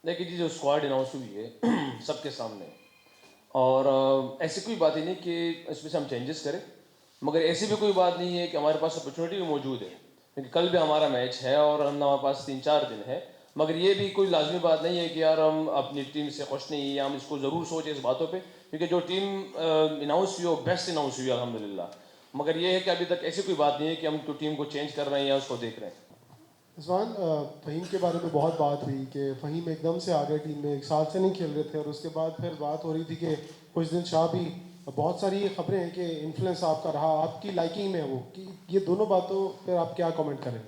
دیکھیے جی، جو squad announce ہوئی ہے سب کے سامنے، اور ایسی کوئی بات ہی نہیں کہ اس میں سے ہم چینجز کریں، مگر ایسی بھی کوئی بات نہیں ہے کہ ہمارے پاس اپرچونیٹی بھی موجود ہے، کیونکہ کل بھی ہمارا میچ ہے اور ہمارے پاس 3-4 دن ہے، مگر یہ بھی کوئی لازمی بات نہیں ہے کہ یار ہم اپنی ٹیم سے خوش نہیں ہیں یا ہم اس کو ضرور سوچیں اس باتوں پہ، کیونکہ جو ٹیم اناؤنس ہوئی وہ بیسٹ اناؤنس ہوئی الحمدللہ، مگر یہ ہے کہ ابھی تک ایسی کوئی بات نہیں ہے کہ ہم ٹیم کو چینج کر رہے ہیں یا اس کو دیکھ رہے ہیں۔ رضوان، فہیم کے بارے میں بہت بات ہوئی کہ فہیم ایک دم سے آ گئے ٹیم میں، ایک سال سے نہیں کھیل رہے تھے، اور اس کے بعد پھر بات ہو رہی تھی کہ کچھ دن شاہ بھی، بہت ساری خبریں ہیں کہ انفلوئنس آپ کا رہا، آپ کی لائکنگ میں ہے وہ، کہ یہ دونوں باتوں پہ آپ کیا کامنٹ کریں؟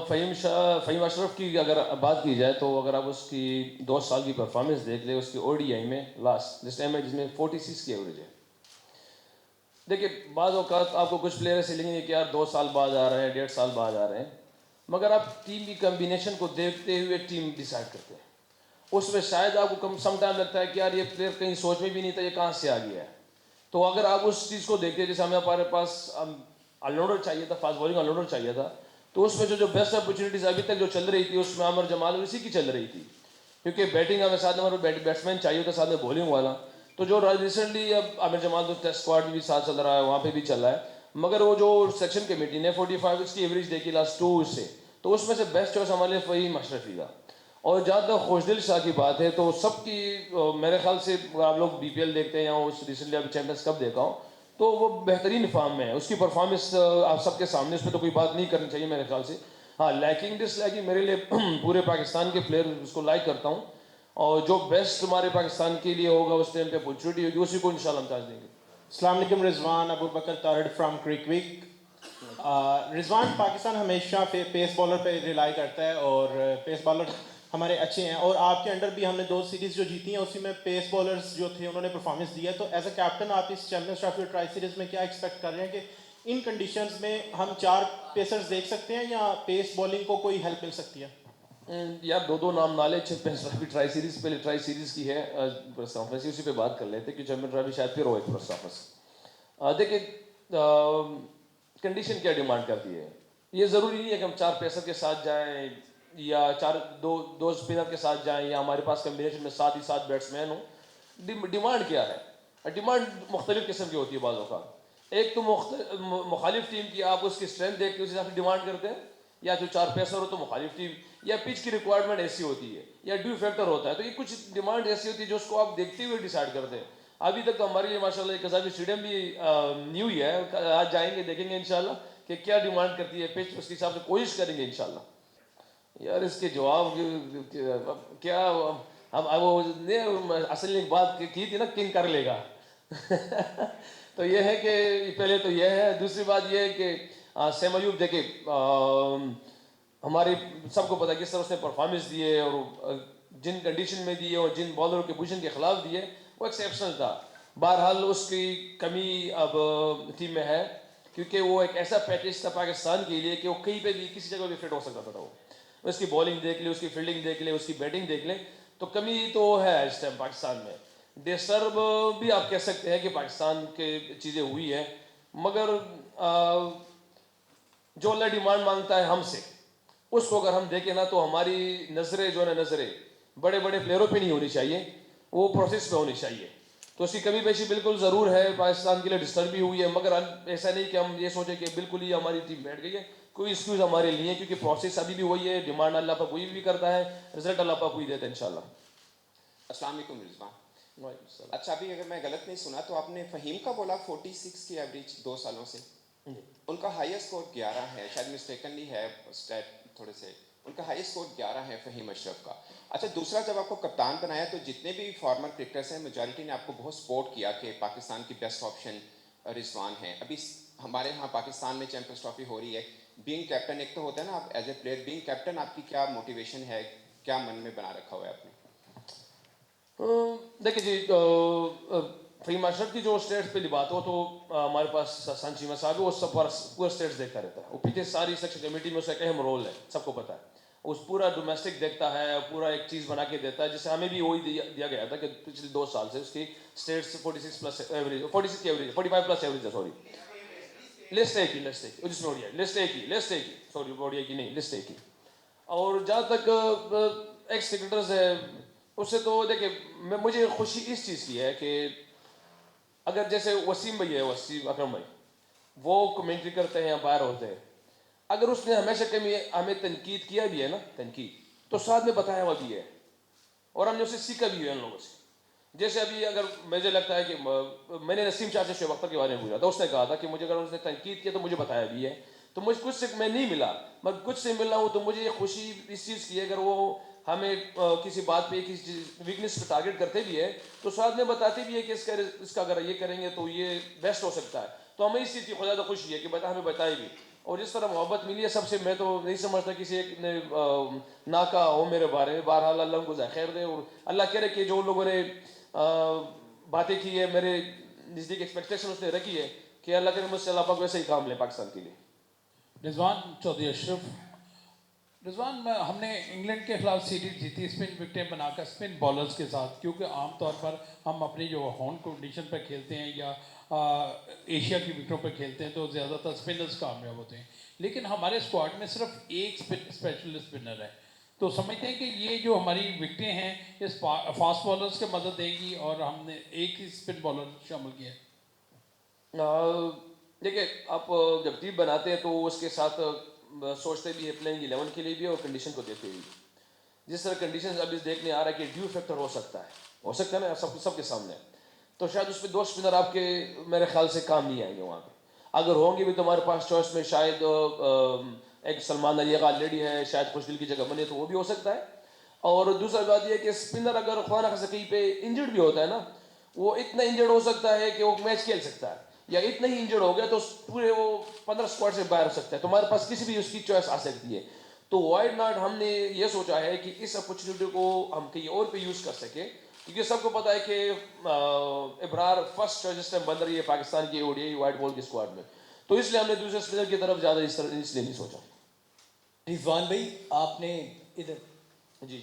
فہیم اشرف کی اگر بات کی جائے تو اگر آپ اس کی 2 سال کی پرفارمنس دیکھ لیں، اس کی او ڈی آئی میں لاسٹ جس ٹائم ہے جس میں 46 کی ایوریج ہے۔ دیکھیے بعض اوقات آپ کو کچھ پلیئر ایسے لگیں گے کہ یار 2 سال بعد آ رہے ہیں، 1.5 سال بعد آ رہے ہیں، مگر آپ ٹیم کی کمبینیشن کو دیکھتے ہوئے ٹیم ڈیسائڈ کرتے ہیں۔ اس میں شاید آپ کو سم ٹائم لگتا ہے کہ یار یہ پلیئر کہیں سوچ میں بھی نہیں تھا، یہ کہاں سے آ گیا ہے۔ تو اگر آپ اس چیز کو دیکھتے ہیں، جیسے ہمارے پاس آل راؤنڈر چاہیے تھا، فاسٹ بالنگ آل راؤنڈر چاہیے تھا، تو اس میں جو بیسٹ اپرچونیٹیز ابھی تک جو چل رہی تھی اس میں عامر جمال اور اسی کی چل رہی تھی، کیونکہ بیٹنگ ہمیں ساتھ ہمارے بیٹسمین چاہیے تھا، ساتھ میں بولنگ والا، تو جو ریسنٹلی اب عامر جمال تو ٹیسٹ اسکواڈ میں بھی ساتھ چل رہا ہے، وہاں پہ بھی چل رہا ہے، مگر وہ جو سیکشن کمیٹی نے 45 اس کی ایوریج دیکھی لاسٹ 2 سے، تو اس میں سے بیسٹ چوائس ہمارے لیے فہیم اشرفی تھا۔ اور جہاں تک خوشدل شاہ کی بات ہے تو سب کی میرے خیال سے آپ لوگ بی پی ایل دیکھتے ہیں یا اس ریسنٹلی ابھی چیمپئنز کپ دیکھا ہوں تو وہ بہترین فارم میں ہے، اس کی پرفارمنس آپ سب کے سامنے، اس پہ تو کوئی بات نہیں کرنی چاہیے میرے خیال سے۔ ہاں، لائکنگ ڈس لائکنگ میرے لیے پورے پاکستان کے پلیئر اس کو لائک کرتا ہوں، اور جو بیسٹ ہمارے پاکستان کے لیے ہوگا اس ٹائم پہ اپرچونیٹی ہوگی اسی کو انشاءاللہ ہم چانس دیں گے۔ السلام علیکم رضوان، ابو بکر طارڑ فرام کرک ویک۔ رضوان، پاکستان ہمیشہ پیس بالر پہ ریلائی کرتا ہے اور پیس بالر ہمارے اچھے ہیں، اور آپ کے انڈر بھی ہم نے 2 سیریز جو جیتی ہیں اسی میں پیس بالرز جو تھے انہوں نے پرفارمنس دی ہے، تو ایز اے کیپٹن آپ اس چیمپئنز ٹرافی اور ٹرائی سیریز میں کیا ایکسپیکٹ کر رہے ہیں کہ ان کنڈیشنز میں ہم 4 پیسرز دیکھ سکتے ہیں یا پیس بالنگ کو کوئی ہیلپ مل سکتی ہے؟ یار دو نام نالے چیمپئنز ٹرافی ٹرائی سیریز، پہلے ٹرائی سیریز کی ہے پریس کانفرنس، اسی پہ بات کر لیتے کہ چیمپئن ٹرافی شاید پھر ہو ایک پریس کانفرنس۔ دیکھیں کنڈیشن کیا ڈیمانڈ کرتی ہے، یہ ضروری نہیں ہے کہ ہم 4 پیسر کے ساتھ جائیں یا دو اسپنر کے ساتھ جائیں یا ہمارے پاس کمبینیشن میں 7 ہی 7 بیٹسمین ہوں۔ ڈیمانڈ کیا ہے؟ ڈیمانڈ مختلف قسم کی ہوتی ہے بعض اوقات۔ ایک تو مخالف ٹیم کی آپ اس کی اسٹرینتھ دیکھ کے اس حساب سے ڈیمانڈ کرتے ہیں، یا جو 4 پیسر ہو تو مخالف ٹیم، یا پچ کی ریکوائرمنٹ ایسی ہوتی ہے، یا ڈیو فیکٹر ہوتا ہے، تو یہ کچھ ڈیمانڈ ایسی ہوتی ہے جو اس کو آپ دیکھتے ہوئے ڈیسائیڈ کرتے ہیں۔ ابھی تک تو ہمارے لیے ماشاءاللہ ایک قذافی اسٹیڈیم بھی نیو ہی ہے، آج جائیں گے دیکھیں گے انشاءاللہ کہ کیا ڈیمانڈ کرتی ہے پچ، اس کے حساب سے کوشش کریں گے انشاءاللہ۔ یار اس کے جواب کیا، ہم وہ اصل ایک بات کی تھی نا، کنگ کر لے گا تو یہ ہے کہ پہلے تو یہ ہے، دوسری بات یہ ہے کہ سیم ایوب دیکھیں ہماری سب کو پتہ ہے کس طرح اس نے پرفارمنس دی ہے، اور جن کنڈیشن میں دی ہے اور جن بالروں کے پوزیشن کے خلاف دی ہے وہ ایکسیپشنل تھا۔ بہرحال اس کی کمی اب ٹیم میں ہے، کیونکہ وہ ایک ایسا پیکیج تھا پاکستان کے لیے کہ وہ کہیں پہ بھی کسی جگہ بھی فٹ ہو سکتا تھا۔ وہ اس کی بالنگ دیکھ لیں، اس کی فیلڈنگ دیکھ لیں، اس کی بیٹنگ دیکھ لیں، تو کمی تو ہے اس ٹائم پاکستان میں۔ ڈسٹرب بھی آپ کہہ سکتے ہیں کہ پاکستان کے چیزیں ہوئی ہیں، مگر جو اللہ ڈیمانڈ مانگتا ہے ہم سے، اس کو اگر ہم دیکھیں نا تو ہماری نظریں جو ہے نا، نظریں بڑے بڑے پلیئروں پہ نہیں ہونی چاہیے، وہ پروسیس پہ ہونی چاہیے۔ تو اس کی کمی بیشی بالکل ضرور ہے، پاکستان کے لیے ڈسٹرب بھی ہوئی ہے، مگر ایسا نہیں کہ ہم یہ سوچیں کہ بالکل ہی ہماری ٹیم بیٹھ گئی ہے، کوئی ایکسکیوز ہمارے لیے ہے، کیونکہ پروسیس ابھی بھی وہی ہے، ڈیمانڈ اللہ پاک کوئی بھی کرتا ہے، رزلٹ اللہ پاک کوئی دیتا ہے انشاءاللہ۔ السلام علیکم رضوان۔ وعلیکم السلام۔ اچھا، ابھی اگر میں غلط نہیں سنا تو آپ نے فہیم کا بولا 46 کی ایوریج 2 سالوں سے، ان کا ہائیسٹ اسکور 11 ہے، شاید مسٹیکنلی ہے اسٹیٹ تھوڑے سے، ان کا ہائیسٹ اسکور 11 ہے فہیم اشرف کا۔ اچھا، دوسرا جب آپ کو کپتان بنایا تو جتنے بھی فارمر کرکٹرس ہیں میجورٹی نے آپ کو بہت سپورٹ کیا کہ پاکستان کی بیسٹ آپشن رضوان ہے۔ ابھی ہمارے ہاں پاکستان میں چیمپئنز ٹرافی ہو رہی ہے، بینگ کیپٹن ایک تو ہوتا ہے نا، آپ as a player being captain آپ کی کیا موٹیویشن ہے، کیا من میں بنا رکھا ہوا ہے آپ نے؟ دیکھیں جی، فہیم اشرف کی جو اسٹیٹس پہ بات ہو تو ہمارے پاس سان چیمہ صاحب ہے، وہ سب پورا اسٹیٹس دیکھتا رہتا ہے، وہ پیچھے ساری سیکشن کمیٹی میں اس کا ایک اہم رول ہے، سب کو پتہ ہے، اس پورا ڈومیسٹک دیکھتا ہے، پورا ایک چیز بنا کے دیتا ہے، جسے ہمیں بھی وہی دیا گیا تھا کہ پچھلے 2 سال سے اس کی اسٹیٹس 46 پلس ایوریج، 46 کی ایوریج، 45 پلس ایوریج ہے، سوری لسٹ ایک ہی، لسٹ ایک ہی، جس میں لسٹ ایک ہی، سوری اوڈیا کی نہیں، لسٹ ایک ہی۔ اور جہاں تک ایکس کرکٹرز ہے اس سے تو دیکھیں مجھے خوشی اس چیز کی ہے کہ اگر جیسے وسیم بھائی ہے، وسیم اکرم بھائی، وہ کمنٹری کرتے ہیں یا باہر ہوتے ہیں، اگر اس نے ہمیشہ کبھی ہمیں تنقید کیا بھی ہے نا، تنقید تو ساتھ میں بتایا ہوا بھی ہے اور ہم نے اسے سیکھا بھی ہے ان لوگوں سے. جیسے ابھی اگر مجھے لگتا ہے کہ میں نے نسیم چاچا شعیب اختر کے بارے میں پوچھا تھا، اس نے کہا تھا کہ مجھے اگر اس نے تنقید کیا تو مجھے بتایا بھی ہے. تو مجھ کچھ سے میں نہیں ملا، میں کچھ سے ملا ہوں، تو مجھے یہ خوشی اس چیز کی ہے اگر وہ ہمیں کسی بات پہ کسی ویکنیس پہ ٹارگیٹ کرتے بھی ہے تو ساتھ میں بتاتے بھی ہے کہ اس کا اگر یہ کریں گے تو یہ بیسٹ ہو سکتا ہے. تو ہمیں اس چیز کی خدا تو خوشی ہے کہ ہمیں بتائے بھی. اور جس طرح محبت ملی ہے سب سے، میں تو نہیں سمجھتا کسی ایک نے نہ کہا ہو میرے بارے میں. بہرحال اللہ ان کو خیر دے، اور اللہ کہہ رہے کہ جو لوگوں نے باتیں کی ہے میرے نزدیک ایکسپیکٹیشن اس نے رکھی ہے کہ اللہ کرے مجھ سے اللہ پاک ویسے ہی کام لے پاکستان کے لیے. رضوان چودھری اشرف. رضوان ہم نے انگلینڈ کے خلاف سیریز جیتی اسپن وکٹیں بنا کر اسپن بالرز کے ساتھ، کیونکہ عام طور پر ہم اپنی جو ہوم کنڈیشن پہ کھیلتے ہیں یا ایشیا کی وکٹوں پہ کھیلتے ہیں تو زیادہ تر اسپنرز کامیاب ہوتے ہیں، لیکن ہمارے اسکواڈ میں صرف ایک اسپیشل اسپنر ہے. تو سمجھتے ہیں کہ یہ جو ہماری وکٹیں ہیں اس فاسٹ بالرز کے مدد دیں گی، اور ہم نے ایک ہی اسپن بالر شامل کیا ہے. دیکھیں آپ جب ٹیم بناتے ہیں تو اس کے ساتھ سوچتے بھی ہے پلینگ 11 کے لیے بھی اور کنڈیشن کو دیکھتے بھی. جس طرح کنڈیشن ابھی دیکھنے آ رہا ہے کہ ڈیو فیکٹر ہو سکتا ہے نا سب کے سامنے، تو شاید اس پہ دو اسپنر آپ کے میرے خیال سے کام نہیں آئیں گے وہاں پہ. اگر ہوں گے بھی تو ہمارے پاس چوائس میں شاید ایک سلمان علی لیڈی ہے، شاید خوش دل کی جگہ بنے تو وہ بھی ہو سکتا ہے. اور دوسرا بات یہ ہے کہ اسپنر اگر خواہ نخواہ کہیں پہ انجرڈ بھی ہوتا ہے نا، وہ اتنا انجرڈ ہو سکتا ہے کہ وہ میچ کھیل سکتا ہے، یا اتنا ہی انجرڈ ہو گیا تو پورے وہ 15 اسکواڈ سے باہر ہو سکتا ہے. تو ہمارے پاس کسی بھی اس کی چوائس آ سکتی ہے. تو وائڈ ناٹ ہم نے یہ سوچا ہے کہ اس اپرچونیٹی کو ہم کہیں اور پہ یوز کر سکیں، کیونکہ سب کو پتا ہے کہ ابرار فرسٹ چوائس اس ٹائم بن رہی ہے پاکستان کی اوڈی وائٹ بال کی اسکواڈ میں. تو اس لیے ہم نے دوسرے اسپنر کی طرف زیادہ اس لیے نہیں سوچا. رضوان بھائی آپ نے ادھر جی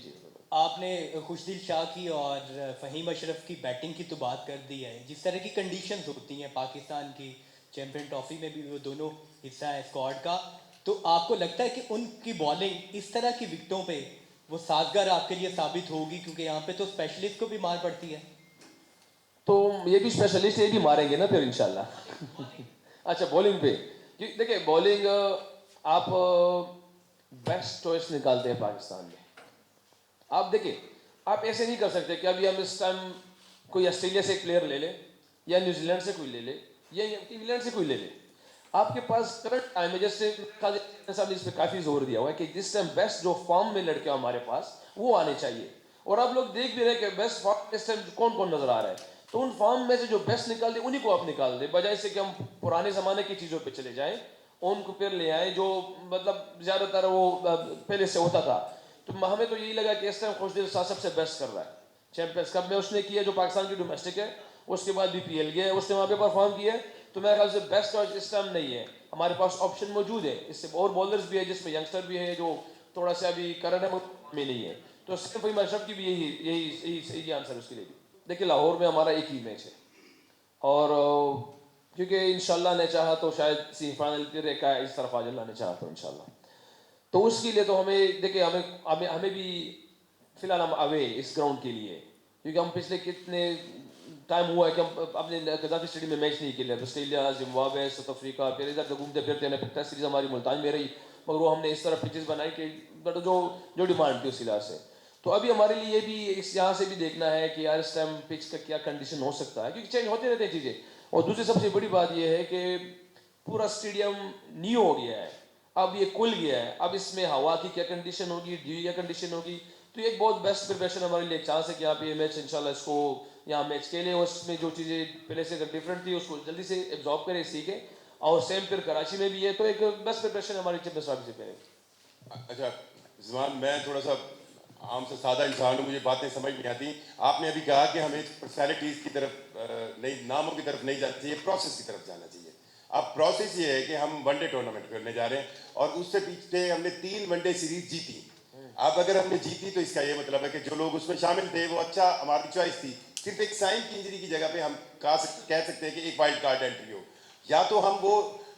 آپ نے خوش دل شاہ کی اور فہیم اشرف کی بیٹنگ کی تو بات کر دی ہے. جس طرح کی کنڈیشنز ہوتی ہیں پاکستان کی چیمپئن ٹرافی میں بھی وہ دونوں حصہ ہے اسکواڈ کا، تو آپ کو لگتا ہے کہ ان کی بالنگ اس طرح کی وکٹوں پہ وہ سازگار آپ کے لیے ثابت ہوگی؟ کیونکہ یہاں پہ تو اسپیشلسٹ کو بھی مار پڑتی ہے. تو یہ بھی اسپیشلسٹ یہ بھی ماریں گے نا پھر انشاءاللہ. اچھا بولنگ پہ دیکھیں، بولنگ آپ بیسٹ چوائس نکالتے ہیں پاکستان میں. آپ دیکھیں آپ ایسے نہیں کر سکتے کہ ابھی ہم اس ٹائم کوئی آسٹریلیا سے ایک پلیئر لے لیں یا نیوزی لینڈ سے کوئی لے لے یا انگلینڈ سے کوئی لے لے. آپ کے پاس کرنٹ ٹائم ہے، جیسے صاحب نے اس پہ کافی زور دیا ہوا ہے کہ جس ٹائم بیسٹ جو فارم میں لڑکے ہمارے پاس وہ آنے چاہیے. اور آپ لوگ دیکھ بھی رہے کہ بیسٹ فارم اس ٹائم کون کون نظر آ رہا ہے. تو ان فارم میں سے جو بیسٹ نکال دے انہیں کو آپ نکال دیں، بجائے سے کہ ہم پرانے زمانے کی چیزوں پہ چلے جائیں، ان کو پھر لے آئیں جو مطلب زیادہ تر وہ پہلے سے ہوتا تھا. تو ہمیں تو یہی لگا کہ اس ٹائم خوش دل شاہ سب سے بیسٹ کر رہا ہے. چیمپئنز کپ میں اس نے کیا جو پاکستان کی ڈومیسٹک ہے، اس کے بعد BPL گیا ہے، اس نے وہاں پہ پرفارم کیا ہے. تو میرے خیال سے بیسٹ چوائس اس ٹائم نہیں ہے. ہمارے پاس آپشن موجود ہے، اس سے اور بولرز بھی ہے جس میں ینگسٹر بھی ہے جو تھوڑا سا ابھی کرنٹ میں نہیں ہے. تو فہیم اشرف کی بھی یہی آنسر اس کے لیے بھی. دیکھیں لاہور میں ہمارا ایک ہی میچ ہے، اور کیونکہ انشاءاللہ نے چاہا تو شاید سیمی فائنل پھر ایک اس طرف آج اللہ نے چاہا تو انشاءاللہ. تو اس کے لیے تو ہمیں دیکھیں ہمیں بھی فی الحال ہم اوے اس گراؤنڈ کے لیے، کیونکہ ہم پچھلے کتنے ٹائم ہوا ہے کہ ہم اپنے گدافی اسٹیڈیم میں میچ نہیں کھیلے. آسٹریلیا، زمبابوے، ساؤتھ افریقہ، پھر ادھر سے گھومتے پھرتے ہیں. پھر ٹیسٹ سیریز ہماری ملتان میں رہی، مگر وہ ہم نے اس طرح پچز بنائی کہ جو ڈیمانڈ تھی اس لحاظ سے. تو ابھی ہمارے لیے بھی اس یہاں سے بھی دیکھنا ہے کہ یار اس ٹائم پچ کا کیا کنڈیشن ہو سکتا ہے، کیونکہ چینج ہوتے رہتے ہیں چیزیں. اور دوسری سب سے بڑی بات یہ ہے کہ پورا اسٹیڈیم نیو ہو گیا ہے، اب یہ کھل گیا ہے. اب اس میں ہوا کی کیا کنڈیشن ہوگی، ڈیو کیا کنڈیشن ہوگی. تو یہ ایک بہت بیسٹ پریپریشن ہمارے لیے ایک چانس ہے کہ آپ یہ میچ انشاءاللہ اس کو یہاں میچ کھیلیں، اور اس میں جو چیزیں پہلے سے اگر ڈفرینٹ تھی اس کو جلدی سے ایبزارب کریں، سیکھیں. اور سیم پھر کراچی میں بھی ہے، تو ایک بیسٹ پریپریشن ہماری چیمپئنز ٹرافی سے پہلے. اچھا رضوان، میں تھوڑا سا عام سے سادہ انسان ہوں، مجھے باتیں سمجھ نہیں آتی. آپ نے ابھی کہا کہ ہمیں پرسنالٹیز کی طرف نہیں، ناموں کی طرف نہیں جانا چاہیے، پروسیس کی طرف جانا چاہیے. اب پروسیس یہ ہے کہ ہم ون ڈے ٹورنامنٹ کھیلنے جا رہے ہیں، اور اس سے پیچھے ہم نے 3 ون ڈے سیریز جیتی. اب اگر ہم نے جیتی تو اس کا یہ مطلب ہے کہ جو لوگ اس میں شامل تھے وہ اچھا ہماری چوائس تھی. صرف ایک سائن کی انجری کی جگہ پہ ہم کہہ سکتے ہیں کہ ایک وائلڈ کارڈ انٹری ہو. یا تو ہم وہ